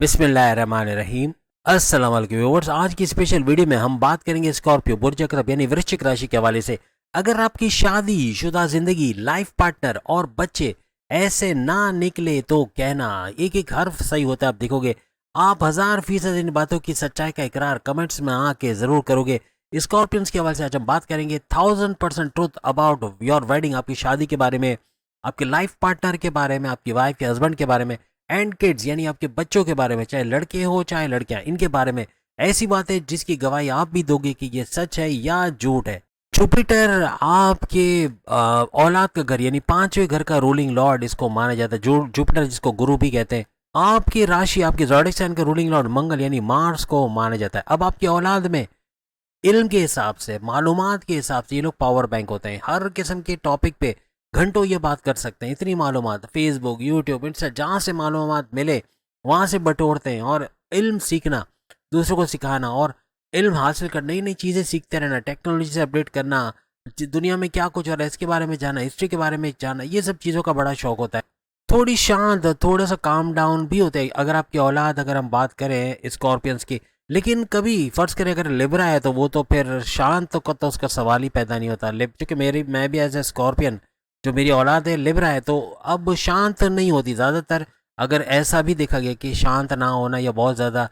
बिस्मिल्लाहिर्रहमानिर्रहीम। अस्सलाम वालेकुम व्यूअर्स। आज की स्पेशल वीडियो में हम बात करेंगे स्कॉर्पियो बुर्ज अकरब यानी वृश्चिक राशि के हवाले से। अगर आपकी शादी शुदा जिंदगी, लाइफ पार्टनर और बच्चे ऐसे ना निकले तो कहना, एक एक हर्फ सही होता है। आप देखोगे आप 1000% इन बातों की सच्चाई का इकरार कमेंट्स में आके जरूर करोगे। स्कॉर्पियंस के हवाले से आज हम बात करेंगे 1000% ट्रुथ अबाउट योर वेडिंग, आपकी शादी के बारे में, आपके लाइफ पार्टनर के बारे में, आपकी वाइफ या हस्बैंड के बारे में, एंड किड्स यानी आपके बच्चों के बारे में, चाहे लड़के हो चाहे लड़कियां, इनके बारे में ऐसी बातें जिसकी गवाही आप भी दोगे कि ये सच है या झूठ है। जुपिटर आपके औलाद का घर यानी पांचवें घर का रूलिंग लॉर्ड इसको माना जाता है। जुपिटर जिसको गुरु भी कहते हैं। आपकी राशि, आपके ज़ोडिएक साइन का रूलिंग लॉर्ड मंगल यानी मार्स को माना जाता है। अब आपकी औलाद में इल्म के हिसाब से, मालूमात के हिसाब से ये लोग पावर बैंक होते हैं। हर किस्म के टॉपिक पे घंटों ये बात कर सकते हैं। इतनी मालूमात फेसबुक, यूट्यूब, इंस्टा, जहाँ से मालूमात मिले वहाँ से बटोरते हैं। और इल्म सीखना, दूसरों को सिखाना और इल्म हासिल करना, नई नई चीज़ें सीखते रहना, टेक्नोलॉजी से अपडेट करना, दुनिया में क्या कुछ हो रहा है इसके बारे में जानना, हिस्ट्री के बारे में जानना, ये सब चीज़ों का बड़ा शौक होता है। थोड़ी शांत, थोड़ा सा काम डाउन भी होते हैं अगर आपकी औलाद, अगर हम बात करें स्कॉर्पियंस की। लेकिन कभी फर्ज करें अगर लिब्रा है तो वो तो फिर शांत तो उसका सवाल ही पैदा नहीं होता। क्योंकि मैं भी एज ए स्कॉर्पियन, जो मेरी औलाद है लिब्रा है, तो अब शांत नहीं होती ज़्यादातर। अगर ऐसा भी देखा गया कि शांत ना होना या बहुत ज़्यादा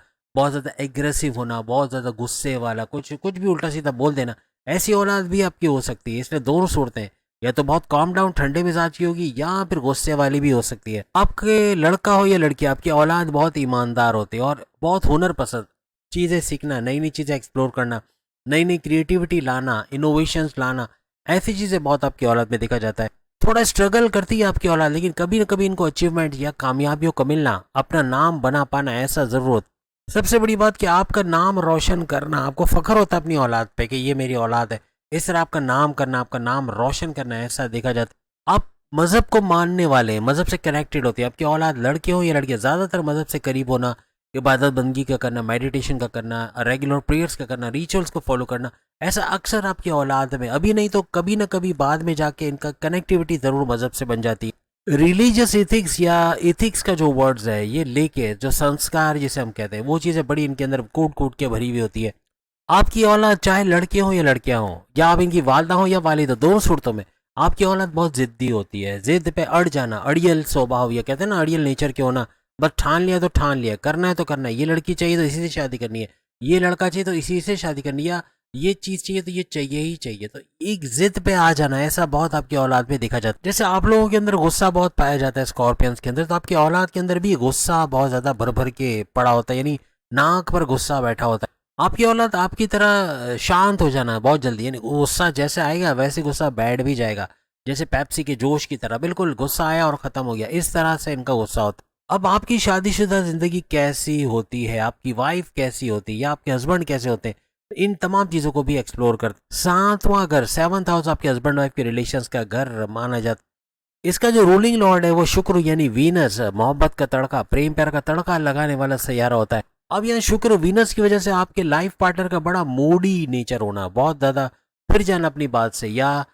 एग्रेसिव होना, बहुत ज़्यादा गुस्से वाला, कुछ कुछ भी उल्टा सीधा बोल देना, ऐसी औलाद भी आपकी हो सकती है। इसलिए दोनों सूरतें, या तो बहुत काम डाउन ठंडे मिजाज की होगी या फिर गुस्से वाली भी हो सकती है। आपके लड़का हो या लड़की, आपकी औलाद बहुत ईमानदार होती है और बहुत हुनर पसंद, चीज़ें सीखना, नई नई चीज़ें एक्सप्लोर करना, नई नई क्रिएटिविटी लाना, इनोवेशंस लाना, ऐसी चीज़ें बहुत आपकी औलाद में देखा जाता है। थोड़ा स्ट्रगल करती है आपकी औलाद, लेकिन कभी ना कभी इनको अचीवमेंट या कामयाबियों को मिलना, अपना नाम बना पाना, ऐसा ज़रूरत। सबसे बड़ी बात कि आपका नाम रोशन करना, आपको फ़ख्र होता है अपनी औलाद पे कि ये मेरी औलाद है। इस तरह आपका नाम करना, आपका नाम रोशन करना, ऐसा देखा जाता है। आप मज़हब को मानने वाले, मज़हब से कनेक्टेड होते हैं। आपकी औलाद लड़के हो या लड़कियाँ, ज़्यादातर मज़हब से करीब होना, इबादत बंदगी का करना, मेडिटेशन का करना, रेगुलर प्रेयर्स का करना, रिचुअल्स को फॉलो करना, ऐसा अक्सर आपकी औलाद में, अभी नहीं तो कभी ना कभी बाद में जाके इनका कनेक्टिविटी ज़रूर मज़हब से बन जाती है। रिलीजियस एथिक्स या एथिक्स का जो वर्ड्स है, ये लेके जो संस्कार जिसे हम कहते हैं, वो चीज़ें बड़ी इनके अंदर कूट कूट के भरी हुई होती है। आपकी औलाद चाहे लड़के हों या लड़कियां हों, या आप इनकी वालदा हों या वालिद हो, दोनों सूरतों में आपकी औलाद बहुत ज़िद्दी होती है। ज़िद पे अड़ जाना, अड़ियल स्वभाव, या कहते हैं ना अड़ियल नेचर के होना। बस ठान लिया तो ठान लिया, करना है तो करना है। ये लड़की चाहिए तो इसी से शादी करनी है, ये लड़का चाहिए तो इसी से शादी करनी है, या ये चीज़ चाहिए तो ये चाहिए ही चाहिए। तो एक जिद पे आ जाना, ऐसा बहुत आपकी औलाद में देखा जाता है। जैसे आप लोगों के अंदर गुस्सा बहुत पाया जाता है स्कॉर्पियंस के अंदर, तो आपकी औलाद के अंदर भी गुस्सा बहुत ज़्यादा भर भर के पड़ा होता है, यानी नाक पर गुस्सा बैठा होता है। आपकी औलाद आपकी तरह शांत हो जाना बहुत जल्दी, यानी गुस्सा जैसे आएगा वैसे गुस्सा बैठ भी जाएगा, जैसे पेप्सी के जोश की तरह, बिल्कुल गुस्सा आया और ख़त्म हो गया, इस तरह से इनका गुस्सा होता है। अब आपकी शादीशुदा ज़िंदगी कैसी होती है, आपकी वाइफ कैसी होती है, या आपके हस्बैंड कैसे होते हैं, इन तमाम चीज़ों को भी एक्सप्लोर करते। सातवां घर, 7th हाउस, आपके हस्बैंड वाइफ के रिलेशंस का घर माना जाता है। इसका जो रूलिंग लॉर्ड है वो शुक्र यानी वीनस, मोहब्बत का तड़का, प्रेम प्यार का तड़का लगाने वाला सैयारा होता है। अब यहाँ शुक्र वीनस की वजह से आपके लाइफ पार्टनर का बड़ा मूडी नेचर होना, बहुत ज़्यादा फिर जाना अपनी बात से, या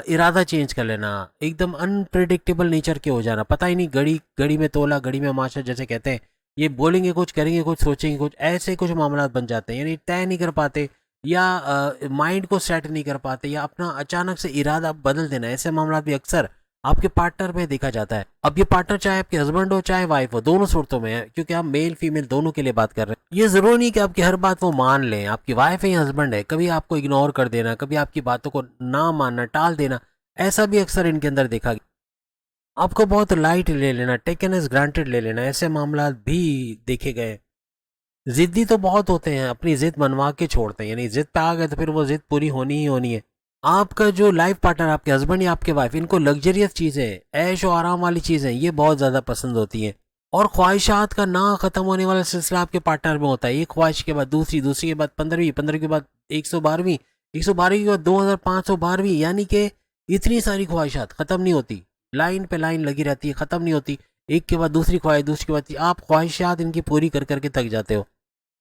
इरादा चेंज कर लेना, एकदम अनप्रिडिक्टेबल नेचर के हो जाना, पता ही नहीं, घड़ी घड़ी में तोला घड़ी में माशा जैसे कहते हैं। ये बोलेंगे कुछ, करेंगे कुछ, सोचेंगे कुछ, ऐसे कुछ मामला बन जाते हैं, यानी तय नहीं कर पाते, या माइंड को सेट नहीं कर पाते, या अपना अचानक से इरादा बदल देना, ऐसे मामला भी अक्सर आपके पार्टनर में देखा जाता है। अब ये पार्टनर चाहे आपके हस्बैंड हो चाहे वाइफ हो, दोनों सूरतों में है, क्योंकि हम मेल फीमेल दोनों के लिए बात कर रहे हैं। ये जरूरी नहीं कि आपकी हर बात वो मान लें, आपकी वाइफ है या हस्बैंड है, कभी आपको इग्नोर कर देना, कभी आपकी बातों को ना मानना, टाल देना, ऐसा भी अक्सर इनके अंदर देखा गया। आपको बहुत लाइट ले लेना, टेकन एज ग्रांटेड ले लेना, ऐसे मामला भी देखे गए। जिद्दी तो बहुत होते हैं, अपनी जिद मनवा के छोड़ते हैं, यानी जिद पे आ गए तो फिर वो जिद पूरी होनी ही होनी है। आपका जो लाइफ पार्टनर, आपके हस्बैंड या आपके वाइफ, इनको लग्जरियस चीज़ें, ऐश और आराम वाली चीज़ें ये बहुत ज़्यादा पसंद होती हैं। और ख्वाहिशात का ना ख़त्म होने वाला सिलसिला आपके पार्टनर में होता है। एक ख्वाहिश के बाद दूसरी, दूसरी के बाद 15वीं, 15 के बाद 112वीं, 112 के बाद 2512वीं, यानी कि इतनी सारी ख्वाहिशात ख़त्म नहीं होती, लाइन पे लाइन लगी रहती है, ख़त्म नहीं होती। एक के बाद दूसरी ख्वाहिश, दूसरी के बाद आप ख्वाहिशात इनकी पूरी कर करके थक जाते हो।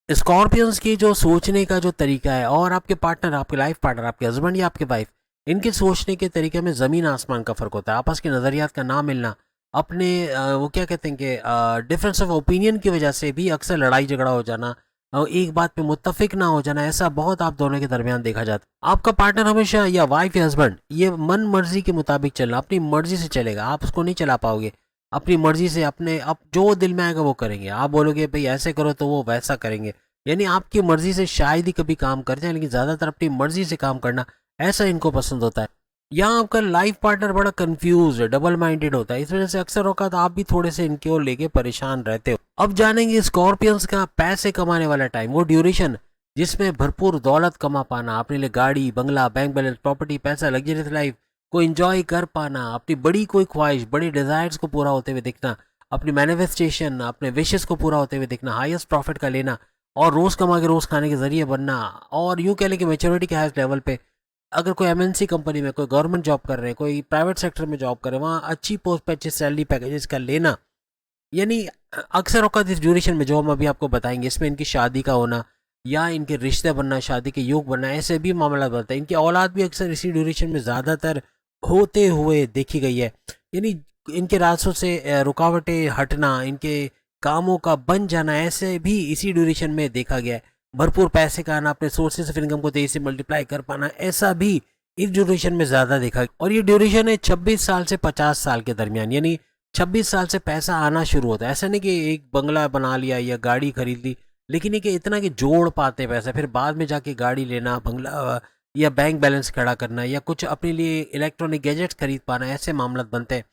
स्कॉर्पियंस की जो सोचने का जो तरीका है, और आपके पार्टनर, आपके लाइफ पार्टनर, आपके हस्बैंड या आपके वाइफ, इनके सोचने के तरीके में ज़मीन आसमान का फ़र्क होता है। आपस के नज़रियात का ना मिलना, अपने वो क्या कहते हैं कि डिफरेंस ऑफ ओपिनियन की वजह से भी अक्सर लड़ाई झगड़ा हो जाना, एक बात पे मुत्तफिक ना हो जाना, ऐसा बहुत आप दोनों के दरमियान देखा जाता है। आपका पार्टनर हमेशा या वाइफ या हस्बैंड ये मन मर्जी के मुताबिक चलना, अपनी मर्जी से चलेगा, आप उसको नहीं चला पाओगे। अपनी मर्जी से अपने अब जो दिल में आएगा वो करेंगे, आप बोलोगे भाई ऐसे करो तो वो वैसा करेंगे। यानी आपकी मर्जी से शायद ही कभी काम कर जाए, लेकिन ज़्यादातर अपनी मर्जी से काम करना ऐसा इनको पसंद होता है। यहाँ आपका लाइफ पार्टनर बड़ा कंफ्यूज है, डबल माइंडेड होता है, इस वजह से अक्सर औकात आप भी थोड़े से इनकी ओर लेके परेशान रहते हो। अब जानेंगे स्कॉर्पियंस का पैसे कमाने वाला टाइम, वो ड्यूरेशन जिसमें भरपूर दौलत कमा पाना, अपने लिए गाड़ी बंगला बैंक बैलेंस प्रॉपर्टी पैसा लग्जरियस लाइफ को एंजॉय कर पाना, अपनी बड़ी कोई ख्वाहिश बड़ी डिजायर्स को पूरा होते हुए देखना, अपनी मैनिफेस्टेशन अपने विशेष को पूरा होते हुए देखना, हाईएस्ट प्रॉफिट का लेना और रोज कमा के रोज खाने के जरिए बनना। और यूँ कह लें कि मेच्योरिटी के हाईएस्ट लेवल पे अगर कोई एमएनसी कंपनी में, कोई गवर्नमेंट जॉब कर रहे हैं, कोई प्राइवेट सेक्टर में जॉब कर रहे हैं, वहाँ अच्छी पोस्ट पे अच्छे सैलरी पैकेजेस का लेना। यानी अक्सर औकात इस ड्यूरेशन में जो हम अभी आपको बताएंगे इसमें इनकी शादी का होना या इनके रिश्ते बनना, शादी के योग बनना, ऐसे भी मामला बनता है। इनकी औलाद भी अक्सर इसी ड्यूरेशन में ज़्यादातर होते हुए देखी गई है। यानी इनके रास्तों से रुकावटें हटना, इनके कामों का बन जाना, ऐसे भी इसी ड्यूरेशन में देखा गया है। भरपूर पैसे का आना, अपने सोर्सेस ऑफ इनकम को तेजी से मल्टीप्लाई कर पाना, ऐसा भी इस ड्यूरेशन में ज़्यादा देखा गया। और ये ड्यूरेशन है 26 साल से 50 साल के दरमियान। यानी 26 साल से पैसा आना शुरू होता है। ऐसा नहीं कि एक बंगला बना लिया या गाड़ी खरीद ली, लेकिन ये कि इतना कि जोड़ पाते पैसा, फिर बाद में जाके गाड़ी लेना, बंगला या बैंक बैलेंस खड़ा करना या कुछ अपने लिए इलेक्ट्रॉनिक गैजेट्स खरीद पाना, ऐसे मामला बनते हैं।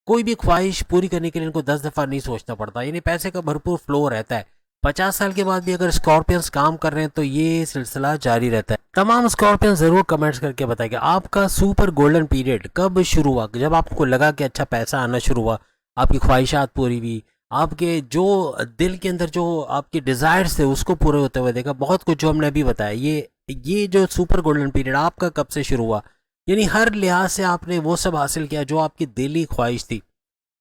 कोई भी ख्वाहिश पूरी करने के लिए इनको 10 दफ़ा नहीं सोचना पड़ता, यानी पैसे का भरपूर फ्लो रहता है। 50 साल के बाद भी अगर स्कॉर्पियंस काम कर रहे हैं तो ये सिलसिला जारी रहता है। तमाम स्कॉर्पियंस जरूर कमेंट्स करके बताएंगे आपका सुपर गोल्डन पीरियड कब शुरू हुआ, जब आपको लगा कि अच्छा पैसा आना शुरू हुआ, आपकी ख्वाहिशात पूरी हुई, आपके जो दिल के अंदर जो आपके डिज़ायर्स थे उसको पूरे होते हुए देखा। बहुत कुछ जो हमने अभी बताया, ये जो सुपर गोल्डन पीरियड आपका कब से शुरू हुआ, यानी हर लिहाज से आपने वो सब हासिल किया जो आपकी दिली ख्वाहिश थी।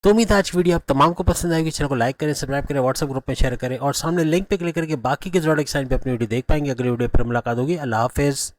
तो उम्मीद है आज की वीडियो आप तमाम को पसंद आएगी। चैनल को लाइक करें, सब्सक्राइब करें, व्हाट्सएप ग्रुप में शेयर करें और सामने लिंक पे क्लिक करके बाकी के जोड़े साइन पे अपनी वीडियो देख पाएंगे। अगली वीडियो पर मुलाकात होगी। अल्लाह हाफिज़।